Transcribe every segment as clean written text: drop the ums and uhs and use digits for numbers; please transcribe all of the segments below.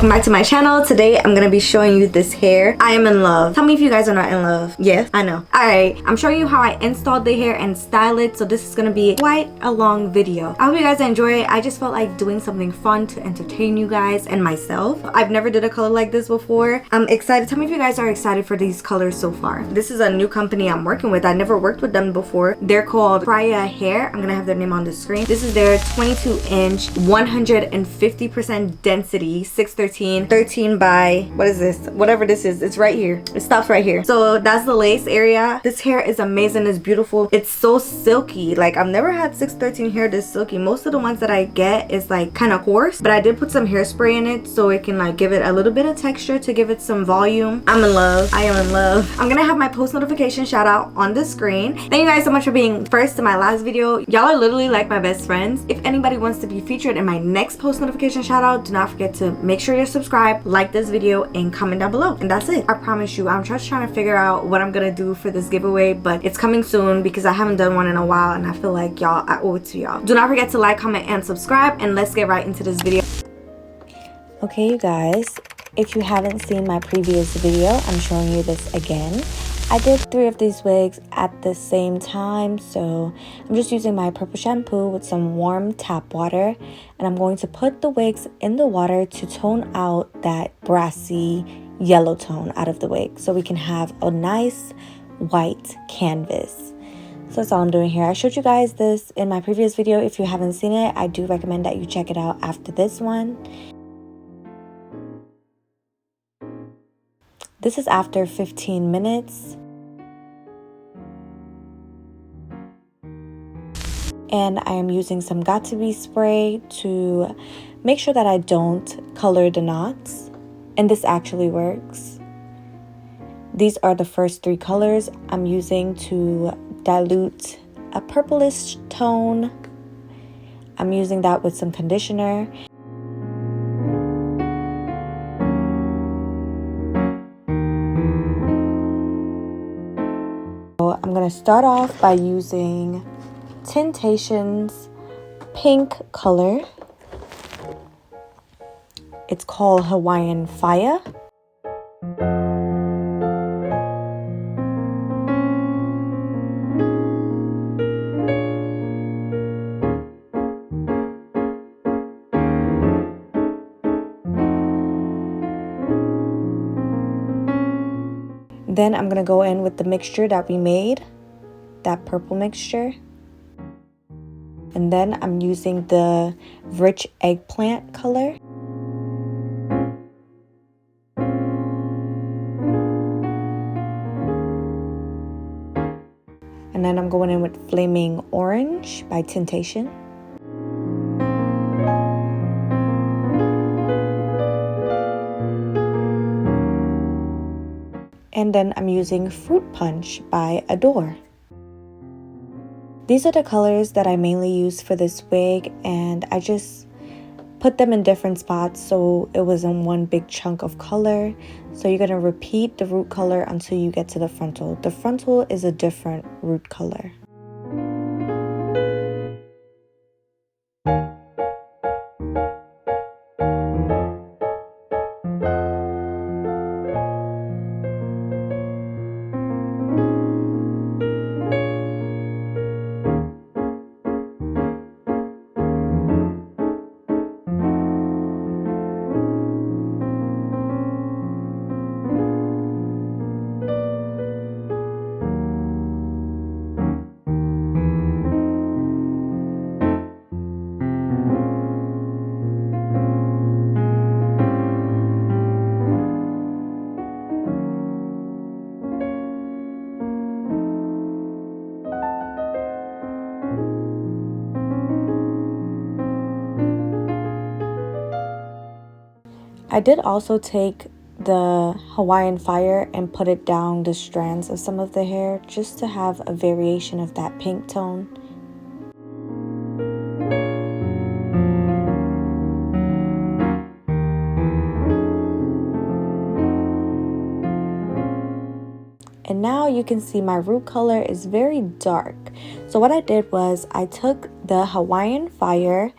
welcome back to my channel. Today I'm gonna be showing you this hair. I am in love. Tell me if you guys are not in love. Yes, I know. Alright, I'm showing you how I installed the hair and style it, so this is gonna be quite a long video. I hope you guys enjoy it. I just felt like doing something fun to entertain you guys and myself. I've never did a color like this before. I'm excited. Tell me if you guys are excited for these colors so far. This is a new company I'm working with. I never worked with them before. They're called Kriyya Hair. I'm gonna have their name on the screen. This is their 22-inch 150% density 613 13 by what is this, whatever this is. It's right here. It stops right here. So that's the lace area. This hair is amazing. It's beautiful. It's so silky. Like, I've never had 613 hair this silky. Most of the ones that I get is like kind of coarse, but I did put some hairspray in it so it can like give it a little bit of texture to give it some volume. I'm in love. I am in love. I'm gonna have my post notification shout out on the screen. Thank you guys so much for being first to my last video. Y'all are literally like my best friends. If anybody wants to be featured in my next post notification shout out, do not forget to make sure you're subscribed, like this video, and comment down below. And that's it. I promise you, I'm just trying to figure out what I'm gonna do for this giveaway, but it's coming soon because I haven't done one in a while and I feel like y'all, I owe it to y'all. Do not forget to like, comment, and subscribe, and let's get right into this video. Okay, you guys, if you haven't seen my previous video, I'm showing you this again. I did 3 of these wigs at the same time, so I'm just using my purple shampoo with some warm tap water, and I'm going to put the wigs in the water to tone out that brassy yellow tone out of the wig so we can have a nice white canvas. So that's all I'm doing here. I showed you guys this in my previous video. If you haven't seen it, I do recommend that you check it out after this one. This is after 15 minutes. And I am using some got2b spray to make sure that I don't color the knots. And this actually works. These are the first 3 colors I'm using to dilute a purplish tone. I'm using that with some conditioner. So I'm going to start off by using Tintation's pink color. It's called Hawaiian Fire. Then I'm gonna go in with the mixture that we made, that purple mixture. And then I'm using the rich eggplant color. And then I'm going in with Flaming Orange by Tintation. And then I'm using Fruit Punch by Adore. These are the colors that I mainly use for this wig, and I just put them in different spots so it wasn't one big chunk of color. So you're going to repeat the root color until you get to the frontal. The frontal is a different root color. I did also take the Hawaiian Fire and put it down the strands of some of the hair just to have a variation of that pink tone. And now you can see my root color is very dark. So what I did was I took the Hawaiian Fire,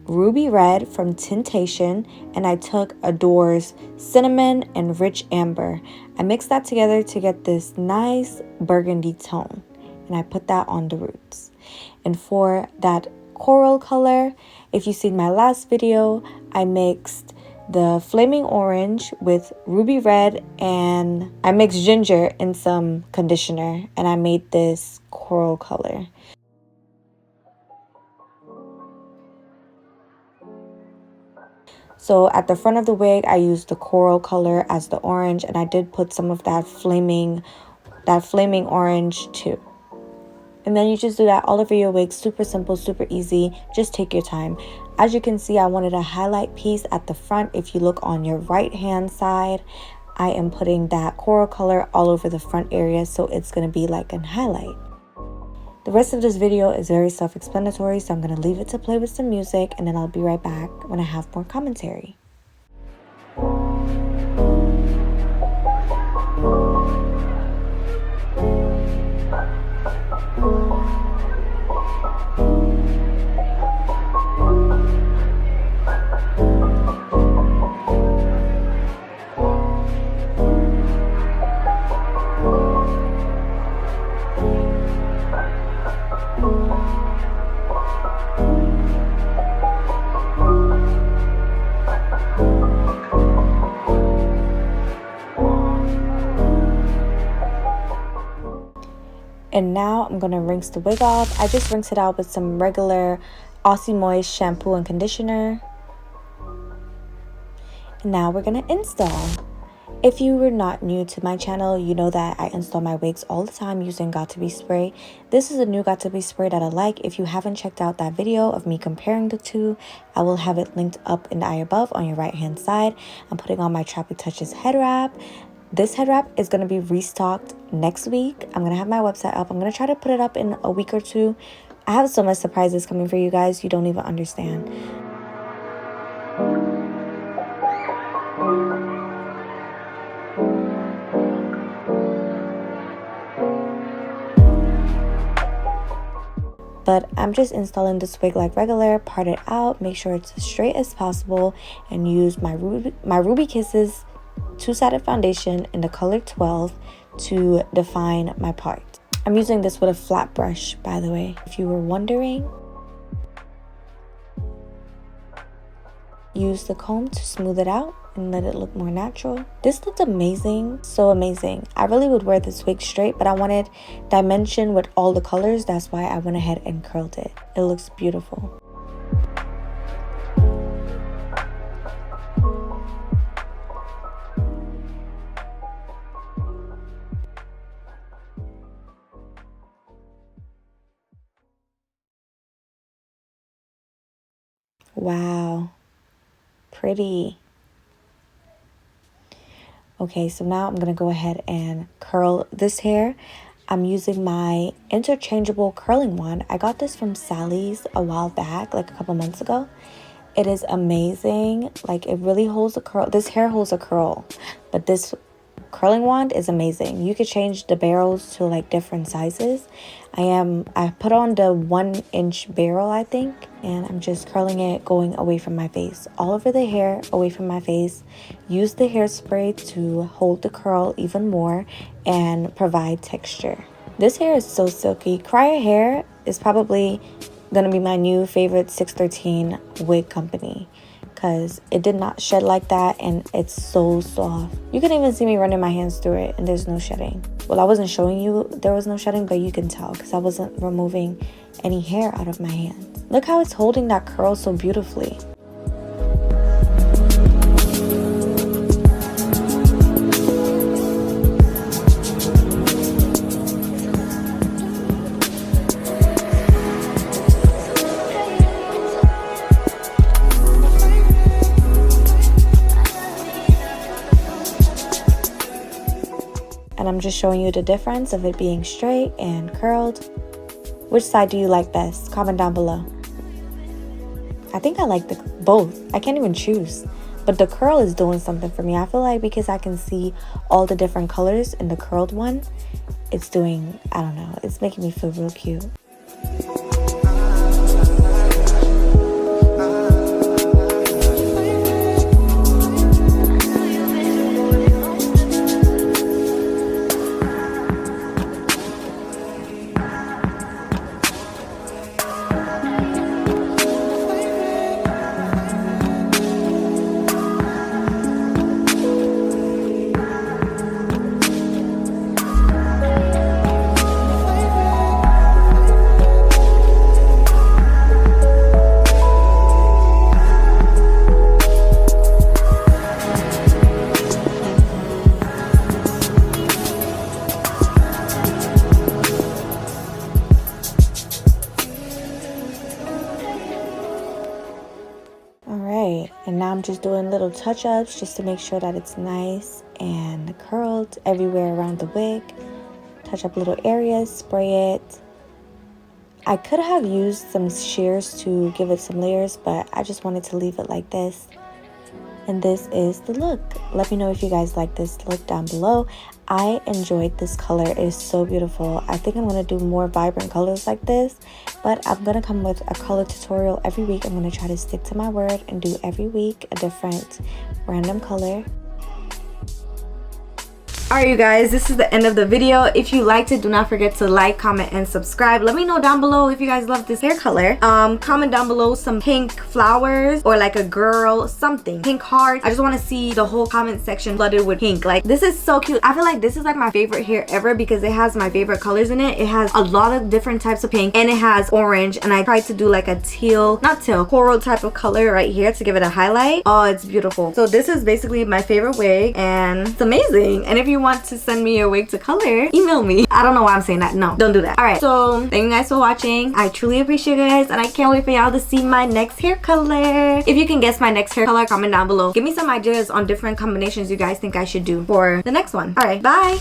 Ruby Red from Tintation, and I took Adore's Cinnamon and Rich Amber. I mixed that together to get this nice burgundy tone, and I put that on the roots. And for that coral color, if you've seen my last video, I mixed the Flaming Orange with Ruby Red, and I mixed ginger in some conditioner, and I made this coral color. So at the front of the wig, I used the coral color as the orange, and I did put some of that flaming orange too. And then you just do that all over your wig. Super simple, super easy. Just take your time. As you can see, I wanted a highlight piece at the front. If you look on your right hand side, I am putting that coral color all over the front area, so it's going to be like a highlight. The rest of this video is very self-explanatory, so I'm going to leave it to play with some music, and then I'll be right back when I have more commentary. And now I'm going to rinse the wig off. I just rinsed it out with some regular Aussie Moist shampoo and conditioner. And now we're going to install. If you were not new to my channel, you know that I install my wigs all the time using got2b spray. This is a new got2b spray that I like. If you haven't checked out that video of me comparing the two, I will have it linked up in the eye above on your right hand side. I'm putting on my Tropic Touches head wrap. This head wrap is going to be restocked next week. I'm going to have my website up. I'm going to try to put it up in a week or two. I have so much surprises coming for you guys. You don't even understand. But I'm just installing this wig like regular, part it out, make sure it's as straight as possible, and use my Ruby Kisses two-sided foundation in the color 12 to define my part. I'm using this with a flat brush, by the way, if you were wondering. Use the comb to smooth it out and let it look more natural. This looked amazing, so amazing. I really would wear this wig straight, but I wanted dimension with all the colors. That's why I went ahead and curled it. It looks beautiful. Wow, pretty. Okay, so now I'm gonna go ahead and curl this hair. I'm using my interchangeable curling wand. I got this from Sally's a while back, like a couple months ago. It is amazing. Like, it really holds a curl. This hair holds a curl, but this curling wand is amazing. You could change the barrels to like different sizes. I put on the 1-inch barrel, I think, and I'm just curling it going away from my face, all over the hair, away from my face. Use the hairspray to hold the curl even more and provide texture. This hair is so silky. Kriyya Hair is probably gonna be my new favorite 613 wig company, because it did not shed like that, and it's so soft. You can even see me running my hands through it, and there's no shedding. Well, I wasn't showing you there was no shedding, but you can tell because I wasn't removing any hair out of my hands. Look how it's holding that curl so beautifully. And I'm just showing you the difference of it being straight and curled. Which side do you like best? Comment down below. I think I like both. I can't even choose. But the curl is doing something for me. I feel like because I can see all the different colors in the curled one, it's doing, I don't know, it's making me feel real cute. just doing little touch-ups just to make sure that it's nice and curled everywhere around the wig. Touch up little areas, spray it. I could have used some shears to give it some layers, but I just wanted to leave it like this. And this is the look. Let me know if you guys like this look down below. I enjoyed this color. It is so beautiful. I think I'm going to do more vibrant colors like this, but I'm going to come with a color tutorial every week. I'm going to try to stick to my word and do every week a different random color. Alright you guys, this is the end of the video. If you liked it, do not forget to like, comment, and subscribe. Let me know down below if you guys love this hair color. Comment down below some pink flowers or like a girl, something. Pink hearts. I just want to see the whole comment section flooded with pink. Like, this is so cute. I feel like this is like my favorite hair ever because it has my favorite colors in it. It has a lot of different types of pink and it has orange, and I tried to do like a teal, not teal, coral type of color right here to give it a highlight. Oh, it's beautiful. So this is basically my favorite wig and it's amazing. And if you want to send me your wig to color, email me. I don't know why I'm saying that. No, don't do that. All right, so thank you guys for watching. I truly appreciate you guys, and I can't wait for y'all to see my next hair color. If you can guess my next hair color, comment down below. Give me some ideas on different combinations you guys think I should do for the next one. All right, bye.